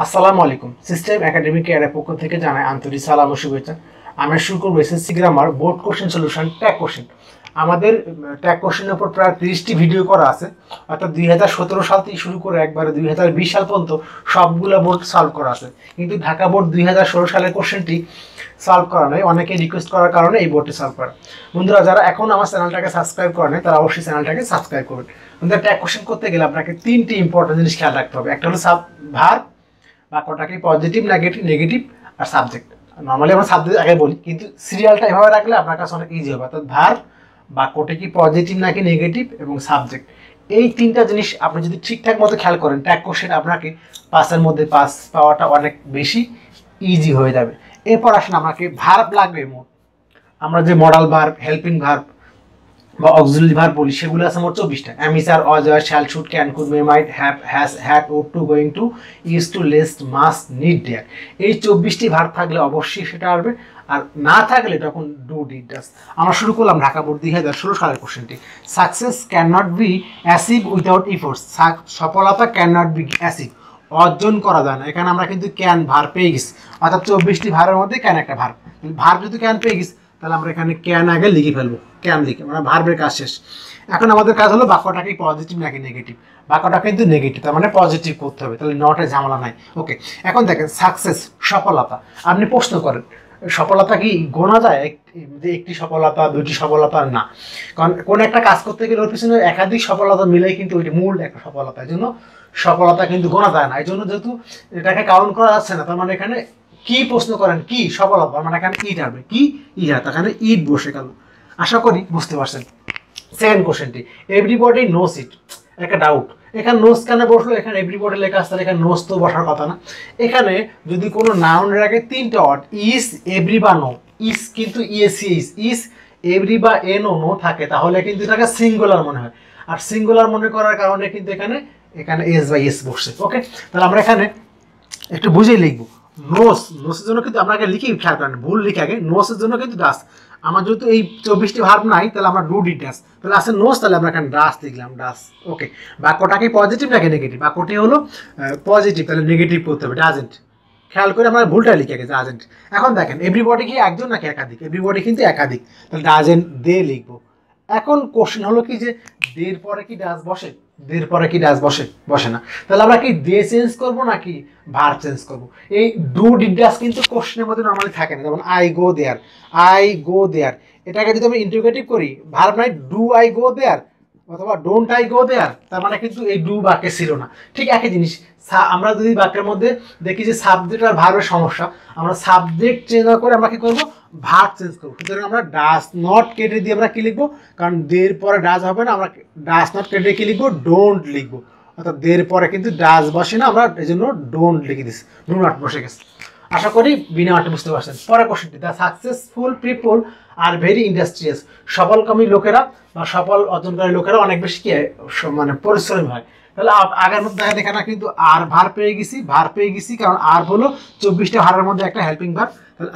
আসসালামু আলাইকুম। System academic এর পক্ষ থেকে জানাই আন্তরিক সালাম ও শুভেচ্ছা। আমরা শুরু করব SSC grammar board question solution tag question. আমাদের ট্যাগ কোশ্চেনের উপর প্রায় 30টি ভিডিও করা আছে, অর্থাৎ 2017 সাল থেকে শুরু করে একবারে 2020 সাল পর্যন্ত সবগুলো বোর্ড সলভ করা আছে, কিন্তু ঢাকা বোর্ড 2016 সালের কোশ্চেনটি সলভ করা নাই। অনেকে রিকোয়েস্ট করার কারণে এই বোর্ডটি সলভ করা। বন্ধুরা যারা এখন আমার চ্যানেলটাকে সাবস্ক্রাইব করেন তারা অবশ্যই চ্যানেলটাকে সাবস্ক্রাইব করবেন। বন্ধুরা ট্যাগ কোশ্চেন করতে গেলে আপনাকে 3টি ইম্পর্টেন্ট জিনিস খেয়াল রাখতে হবে। একটা হলো ভার্ব, বাক্যটাকে পজিটিভ, নেগেটিভ আর সাবজেক্ট। নর্মালি আমরা সাবজেক্ট আগে বলি, কিন্তু সিরিয়ালটা এভাবে রাখলে আপনার কাছে অনেক ইজি হবে। অর্থাৎ ভার্ব, বাক্যটা কি পজিটিভ নাকি নেগেটিভ এবং সাবজেক্ট। এই 3টা জিনিস আপনি যদি ঠিকঠাক মতো খেয়াল করেন, ট্যাগ কোশ্চেন আপনাকে পাসের মধ্যে পাস পাওয়াটা অনেক বেশি ইজি হয়ে যাবে। এরপর আসেন আপনাকে ভার্ব লাগবে। আমরা যে মডাল ভার্ব, হেল্পিং ভার্ব বা অক্সিলারি ভার্ব বলি, সেগুলো আছে মোট 24টা। অ্যামিসার, অজয়, shall, should, can, could, may, might, have, has, had, ought to, going to, is to, lest, must, need, dare. এই 24টি ভার্ব থাকলে অবশ্যই সেটা আসবে, আর না থাকলে তখন ডু, ডিড, ডাজ। আমরা শুরু করলাম ঢাকা বোর্ড 2016 সালের কোশ্চেনটি। Success can not be achieve without efforts. সফলতা ক্যান নট বি অ্যাচিভ, অর্জন করা যায় না। এখানে আমরা কিন্তু ক্যান ভার্ব পেয়ে গেছি, অর্থাৎ 24টি ভার্বের মধ্যে ক্যান একটা ভার্ব। ভার্ব যদি ক্যান পেয়ে গেছি, তাহলে আমরা এখানে ক্যান আগে লিখে ফেলবো, ক্যান লিখে আমরা ভার্বের কাজ শেষ। এখন আমাদের কাজ হলো বাক্যটাকে পজিটিভ নাকি নেগেটিভ। বাক্যটা কিন্তু নেগেটিভ, তার মানে পজিটিভ করতে হবে, তাহলে নটে ঝামেলা নাই। ওকে, এখন দেখেন সাকসেস, সফলতা। আপনি প্রশ্ন করেন সফলতা কি গোনা যায়? একটি সফলতা, দুটি সফলতা না, কারণ কোন একটা কাজ করতে গেলে ওর পিছনে একাধিক সফলতা মিলেই কিন্তু ওইটি মূল একটা সফলতা। এই জন্য সফলতা কিন্তু গোনা যায় না। এই জন্য যেহেতু এটাকে কাউন্ট করা যাচ্ছে না, তার মানে এখানে কি প্রশ্ন করেন, কি সফলতা, মানে এখানে ইট আসবে, কি ইহাত, এখানে ইট বসে গেল। আশা করি বুঝতে পারছেন। সেকেন্ড কোশ্চেনটি, এভরিবডি নোস ইট। একটা ডাউট, এখানে নোস কেন বসলো? এখানে এভরিবডি লেখা আসছে, এখানে নোস তো বসার কথা না। এখানে যদি কোনো নাউনের আগে 3টা ওয়ার্ড ইস, এভরি বা নো, ইস কিন্তু ইএসিএস, ইস, এভরি বা এনো নো থাকে, তাহলে কিন্তু এটাকে সিঙ্গুলার মনে হয়। আর সিঙ্গুলার মনে করার কারণে কিন্তু এখানে এস বাই এস বসছে। ওকে, তাহলে আমরা এখানে একটু বুঝেই লিখবো। নোস, নোসের জন্য কিন্তু আমরা আগে লিখি, খেয়াল করেন ভুল লিখে আগে। নোসের জন্য কিন্তু ডাস। আমার যেহেতু এই 24টি ভার্ব নাই, তাহলে আমরা ডু, ডিড, ডাস, তাহলে আছে নোস, তাহলে আমরা এখানে ডাস লিখলাম, ডাস। ওকে, বাক্যটাকে পজিটিভ নাকি নেগেটিভ? বাক্যটি হলো পজিটিভ, তাহলে নেগেটিভ করতে হবে, ডাজেন্ট। খেয়াল করে আমরা ভুলটা লিখে গেছি, ডাজেন্ট। এখন দেখেন এভরিবডি কি একজন নাকি একাধিক? এভরিবডি কিন্তু একাধিক, তাহলে ডাজেন্ট দে লিখবো। এখন কোশ্চেন হলো কি যে দের পরে কি ডাস বসে? দের পরে কি ডাস বসে? বসে না। তাহলে আমরা কি দে চেঞ্জ করবো নাকি ভার্ব চেঞ্জ করবো? এই ডু, ডিড, ডাস কিন্তু কোশ্চেনের মধ্যে নর্মালি থাকে না। যেমন I go there, I go দেয়ার, এটাকে যদি আমি ইন্টিগ্রেটিভ করি, ভার্ব নাই, ডু আই গো দেয়ার অথবা ডোন্ট আই গো দেয়ার, তার মানে কিন্তু এই ডু বাক্যে ছিল না। ঠিক একই জিনিস আমরা যদি বাক্যের মধ্যে দেখি যে সাবজেক্ট আর ভার্বের সমস্যা, আমরা সাবজেক্ট চেঞ্জ করে আমরা কি করবো? ভার্ব চেঞ্জ করবো। সুতরাং আমরা ডাস নট কেটে দিয়ে আমরা কি লিখবো? কারণ দের পরে ডাস হবে না, আমরা ডাস নট কেটে কি লিখবো? ডোন্ট লিখবো। অর্থাৎ দের পরে কিন্তু ডাস বসে না, আমরা এই জন্য ডোন্ট লিখে দিচ্ছি, ডু নট বসে গেছে। আশা করি বিনা আটে বুঝতে পারছেন। পরের কোশ্চেনটি, the successful people are very industrious. সফলকামী লোকেরা বা সফল অর্জনকারী লোকেরা অনেক বেশি কি মানে পরিশ্রমী হয়। তাহলে আগের মধ্যে দেখা না, কিন্তু আর ভার পেয়ে গেছি, কারণ আর হলো 24টা ভারের মধ্যে একটা হেল্পিং ভার। তাহলে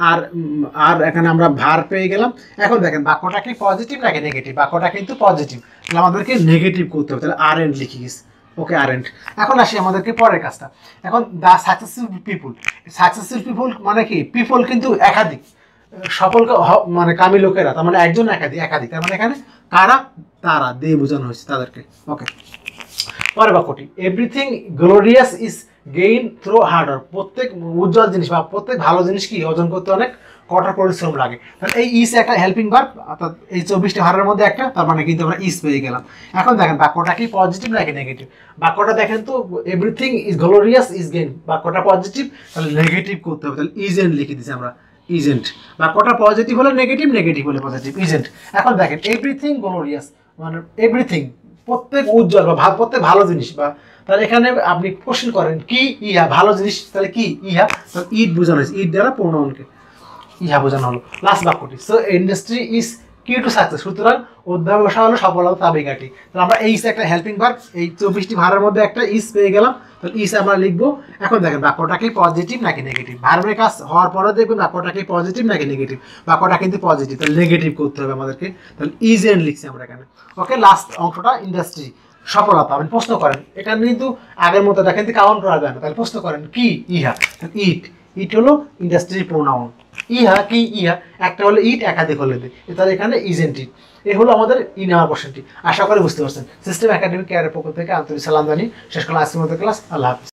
আর এখানে আমরা ভার পেয়ে গেলাম। এখন দেখেন বাক্যটা কি পজিটিভ নাকি নেগেটিভ? বাক্যটা কিন্তু পজিটিভ, তাহলে আমাদেরকে নেগেটিভ করতে হবে, তাহলে আর এন্ড লিখে গেছি। ওকে, আরেন্ট। এখন আসি আমাদেরকে পরের কাজটা। এখন দ্য সাকসেসফুল পিপুল, সাকসেসফুল পিপুল মানে কি? পিপল কিন্তু একাধিক, সফল মানে কামী লোকেরা, তার মানে একজন একাধিক, তার মানে এখানে কারা? তারা, দে বোঝানো হয়েছে তাদেরকে। ওকে, পরের বাক্যটি, everything glorious is gain through hard work. প্রত্যেক উজ্জ্বল জিনিস বা প্রত্যেক ভালো জিনিস কি অর্জন করতে অনেক কঠোর পরিশ্রম লাগে। তাহলে এই ইস একটা হেল্পিং ভার্ব, অর্থাৎ এই 24টি ভার্বের মধ্যে একটা, তার মানে কিন্তু আমরা ইস পেয়ে গেলাম। এখন দেখেন বাক্যটা কি পজিটিভ নাকি নেগেটিভ? বাক্যটা দেখেন তো, everything is glorious is gain, বাক্যটা পজিটিভ, তাহলে নেগেটিভ করতে হবে, তাহলে ইজেন্ট লিখে দিচ্ছি আমরা, ইজেন্ট। বাক্যটা পজিটিভ হলে নেগেটিভ, নেগেটিভ হলে পজিটিভ, ইজেন্ট। এখন দেখেন এভরিথিং গ্লোরিয়াস মানে এভরিথিং, প্রত্যেক উজ্জ্বল বা প্রত্যেক ভালো জিনিস, বা তাহলে এখানে আপনি কোশ্চেন করেন কি ইহা ভালো জিনিস, তাহলে কি ইহা, তাহলে ইট বোঝানো হয়েছে, ইট দ্বারা প্রোনাউনকে ইহা বোঝানো হলো। লাস্ট বাক্যটি, সো ইন্ডাস্ট্রি ইজ কি টু সাকসেস। সুতরাং অধ্যবসা হলো সফলতা চাবিকাঠি। তাহলে আমরা এই একটা হেল্পিং ভার্ব, এই 24টি ভার্বের মধ্যে একটা ইস পেয়ে গেলাম, তাহলে ইস আমরা লিখবো। এখন দেখেন বাক্যটা কি পজিটিভ নাকি নেগেটিভ? ভার্বের কাজ হওয়ার পরে দেখবেন বাক্যটা কি পজিটিভ নাকি নেগেটিভ। বাক্যটা কিন্তু পজিটিভ, তাহলে নেগেটিভ করতে হবে আমাদেরকে, তাহলে ইজ এন্ড লিখছি আমরা এখানে। ওকে, লাস্ট অংশটা ইন্ডাস্ট্রি, সফলতা। আপনি প্রশ্ন করেন, এখানে কিন্তু আগের মতো দেখেন কাউন্ট করা যায় না, তাহলে প্রশ্ন করেন কি ইহা, ইট, ইট হলো ইন্ডাস্ট্রি প্রোনাউন। ইহা কি ইহা, একটা হলো ইট, একাধিক হলে তাহলে এখানে ইজেন্ট ইট। এই হলো আমাদের নেওয়ার কোশ্চেনটি। আশা করি বুঝতে পারছেন। সিস্টেম একাডেমিক কেয়ারের পক্ষ থেকে আন্তরিক সালাম জানিয়ে শেষ করলাম আজকের মতো ক্লাস। আল্লাহ হাফিজ।